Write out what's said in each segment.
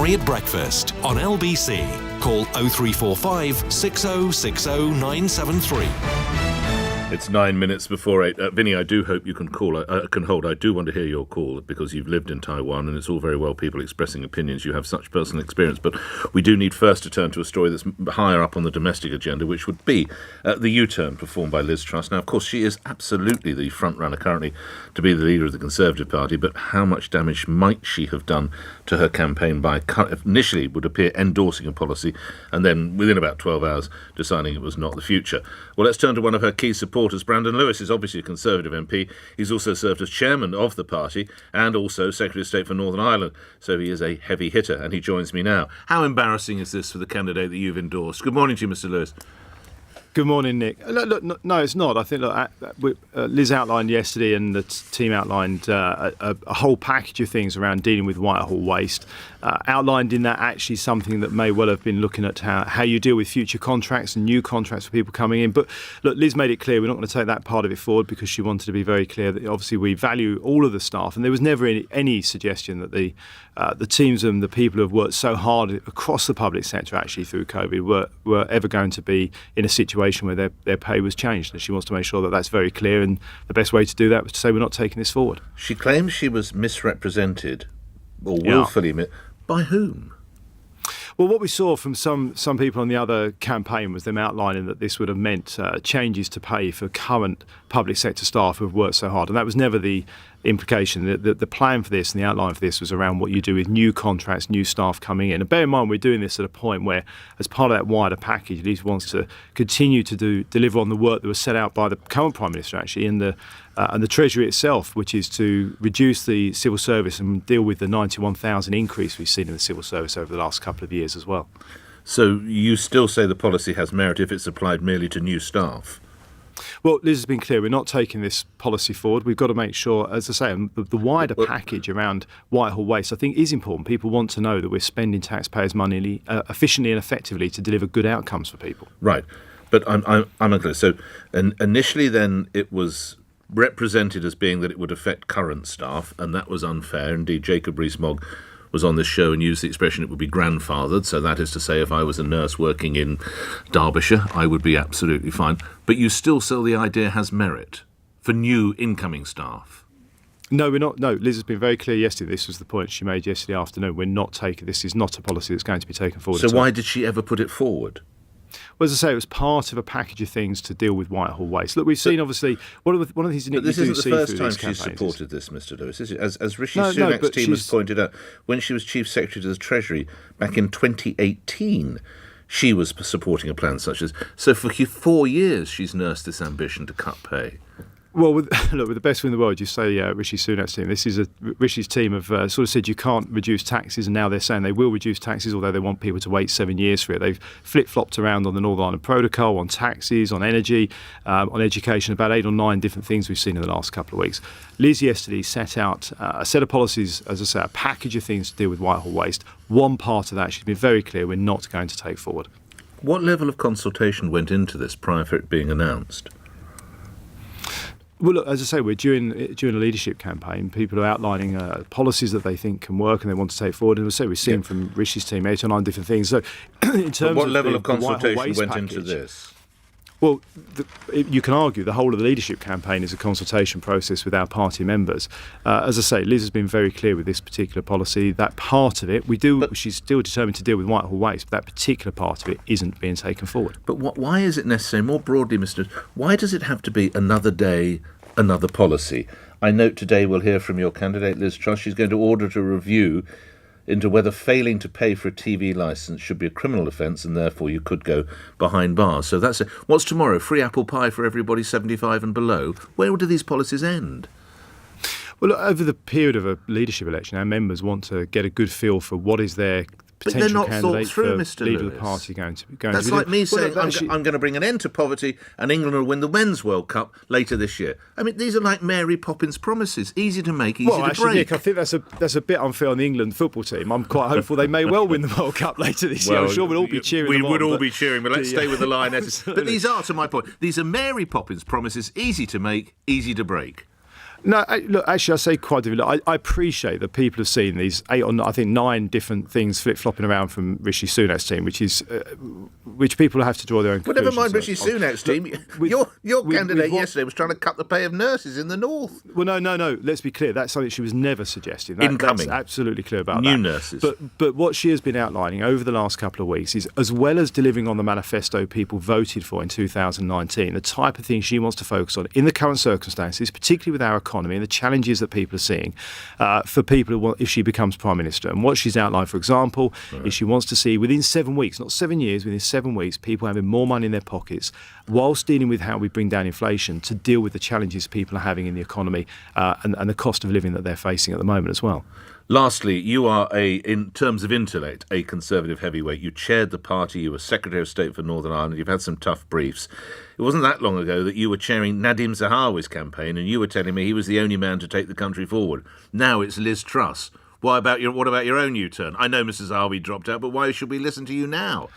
Ferrari at breakfast on LBC. Call 0345 6060 973. It's 9 minutes before 8. Vinny, I do hope you can hold. I do want to hear your call because you've lived in Taiwan and it's all very well people expressing opinions. You have such personal experience. But we do need first to turn to a story that's higher up on the domestic agenda, which would be the U-turn performed by Liz Truss. Now, of course, she is absolutely the front runner currently to be the leader of the Conservative Party. But how much damage might she have done to her campaign by initially would appear endorsing a policy and then within about 12 hours deciding it was not the future? Well, let's turn to one of her key supporters. Brandon Lewis is obviously a Conservative MP. He's also served as chairman of the party and also Secretary of State for Northern Ireland. So he is a heavy hitter and he joins me now. How embarrassing is this for the candidate that you've endorsed? Good morning to you, Mr. Lewis. Good morning, Nick. Look, no, it's not. I think Liz outlined yesterday and the team outlined a whole package of things around dealing with Whitehall waste. Outlined in that actually something that may well have been looking at how you deal with future contracts and new contracts for people coming in. But look, Liz made it clear we're not going to take that part of it forward because she wanted to be very clear that obviously we value all of the staff, and there was never any suggestion that the teams and the people who have worked so hard across the public sector actually through COVID were ever going to be in a situation where their pay was changed. And she wants to make sure that that's very clear, and the best way to do that was to say we're not taking this forward. She claims she was misrepresented or willfully by whom? Well, what we saw from some people on the other campaign was them outlining that this would have meant changes to pay for current public sector staff who have worked so hard. And that was never the implication. The plan for this and the outline for this was around what you do with new contracts, new staff coming in. And bear in mind, we're doing this at a point where, as part of that wider package, Liz wants to continue to deliver on the work that was set out by the current Prime Minister, actually, and the Treasury itself, which is to reduce the civil service and deal with the 91,000 increase we've seen in the civil service over the last couple of years as well. So you still say the policy has merit if it's applied merely to new staff? Well, Liz has been clear, we're not taking this policy forward. We've got to make sure, as I say, the wider package around Whitehall waste, I think, is important. People want to know that we're spending taxpayers' money efficiently and effectively to deliver good outcomes for people. Right. But I'm unclear. So initially then it was represented as being that it would affect current staff, and that was unfair. Indeed, Jacob Rees-Mogg was on this show and used the expression it would be grandfathered. So that is to say, if I was a nurse working in Derbyshire, I would be absolutely fine. But you still say the idea has merit for new incoming staff? No, we're not. No, Liz has been very clear yesterday. This was the point she made yesterday afternoon. We're not taking this. Is not a policy that's going to be taken forward. So why did she ever put it forward? Well, as I say, it was part of a package of things to deal with Whitehall waste. Look, we've seen, obviously, one of the things But this isn't the first time she's supported this, Mr. Lewis, is it? As Rishi Sunak's team has pointed out, when she was Chief Secretary to the Treasury back in 2018, she was supporting a plan such as... So for 4 years, she's nursed this ambition to cut pay. Well, with the best will in the world, you say Rishi Sunak's team. This is Rishi's team have sort of said you can't reduce taxes, and now they're saying they will reduce taxes, although they want people to wait 7 years for it. They've flip-flopped around on the Northern Ireland Protocol, on taxes, on energy, on education, about 8 or 9 different things we've seen in the last couple of weeks. Liz yesterday set out a set of policies, as I say, a package of things to deal with Whitehall waste. One part of that, she's been very clear, we're not going to take forward. What level of consultation went into this prior to it being announced? Well, look, as I say, we're during a leadership campaign. People are outlining policies that they think can work and they want to take forward. And as I say, we've seen from Rishi's team 8 or 9 different things. So, in terms what of level of consultation went package, into this? Well, you can argue the whole of the leadership campaign is a consultation process with our party members. As I say, Liz has been very clear with this particular policy. That part of it, she's still determined to deal with Whitehall waste, but that particular part of it isn't being taken forward. But why is it necessary, more broadly, Mr. Why does it have to be another day, another policy? I note today we'll hear from your candidate, Liz Truss. She's going to order a review into whether failing to pay for a TV licence should be a criminal offence and therefore you could go behind bars. So that's it. What's tomorrow? Free apple pie for everybody 75 and below? Where do these policies end? Well, look, over the period of a leadership election, our members want to get a good feel for what is their potential candidate for leader of the party going to be. That's like me saying I'm going to bring an end to poverty and England will win the Men's World Cup later this year. I mean, these are like Mary Poppins promises, easy to make, easy to break. Nick, I think that's a bit unfair on the England football team. I'm quite hopeful they may well win the World Cup later this year. I'm sure we'll all be cheering them on. We would all be cheering, but let's stay with the Lionesses. But these are, to my point, these are Mary Poppins promises, easy to make, easy to break. No, look, actually, I say quite a lot. I appreciate that people have seen these 9 different things flip-flopping around from Rishi Sunak's team, which people have to draw their own Well, conclusions. never mind Rishi Sunak's team. Your candidate yesterday was trying to cut the pay of nurses in the north. Well, no. Let's be clear. That's something she was never suggesting. Incoming. That's absolutely clear about New that. nurses. But what she has been outlining over the last couple of weeks is, as well as delivering on the manifesto people voted for in 2019, the type of thing she wants to focus on in the current circumstances, particularly with our economy and the challenges that people are seeing for people who want, if she becomes Prime Minister. And what she's outlined, for example, is she wants to see within 7 weeks, not 7 years, within 7 weeks, people having more money in their pockets whilst dealing with how we bring down inflation to deal with the challenges people are having in the economy and the cost of living that they're facing at the moment as well. Lastly, you are, in terms of intellect, a Conservative heavyweight. You chaired the party, you were Secretary of State for Northern Ireland, you've had some tough briefs. It wasn't that long ago that you were chairing Nadim Zahawi's campaign and you were telling me he was the only man to take the country forward. Now it's Liz Truss. What about your own U-turn? I know Mrs. Zahawi dropped out, but why should we listen to you now?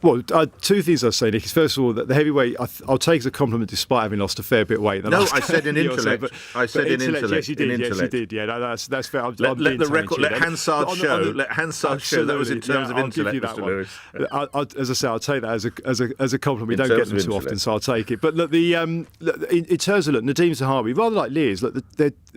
Well, two things I'll say, Nick. First of all, that the heavyweight, I'll take as a compliment despite having lost a fair bit of weight. No, I said in intellect. I said in intellect. Yes, you did. Yes, you did. Yeah, no, that's fair. Let the record. Let Hansard show. Let Hansard show that was in terms of intellect, Mr. Lewis. As I say, I'll take that as a compliment. We don't get them too often, so I'll take it. But look, in terms of Nadim Zahawi, rather like Liz, look,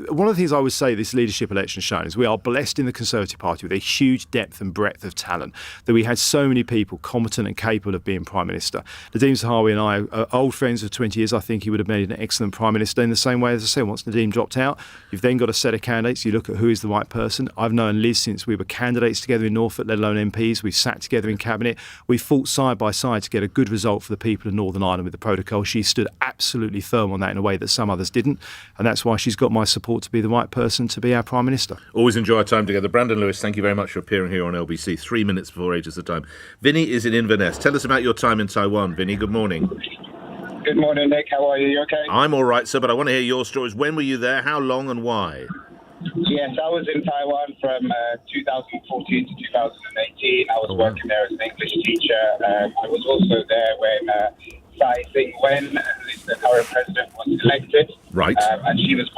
one of the things I would say this leadership election has shown is we are blessed in the Conservative Party with a huge depth and breadth of talent. That we had so many people competent and capable of being Prime Minister. Nadim Zahawi and I are old friends of 20 years. I think he would have made an excellent Prime Minister in the same way, as I say, once Nadim dropped out. You've then got a set of candidates. You look at who is the right person. I've known Liz since we were candidates together in Norfolk, let alone MPs. We've sat together in Cabinet. We fought side by side to get a good result for the people of Northern Ireland with the protocol. She stood absolutely firm on that in a way that some others didn't. And that's why she's got my support to be the right person to be our Prime Minister. Always enjoy our time together. Brandon Lewis, thank you very much for appearing here on LBC. 3 minutes before 8 is the time. Vinny is in Inverness. Tell us about your time in Taiwan, Vinny. Good morning. Good morning, Nick. How are you? You okay? I'm all right, sir, but I want to hear your stories. When were you there? How long and why? Yes, I was in Taiwan from 2014 to 2018. I was working there as an English teacher. I was also there when Tsai Ing-wen, the current president, was elected. Right. And she was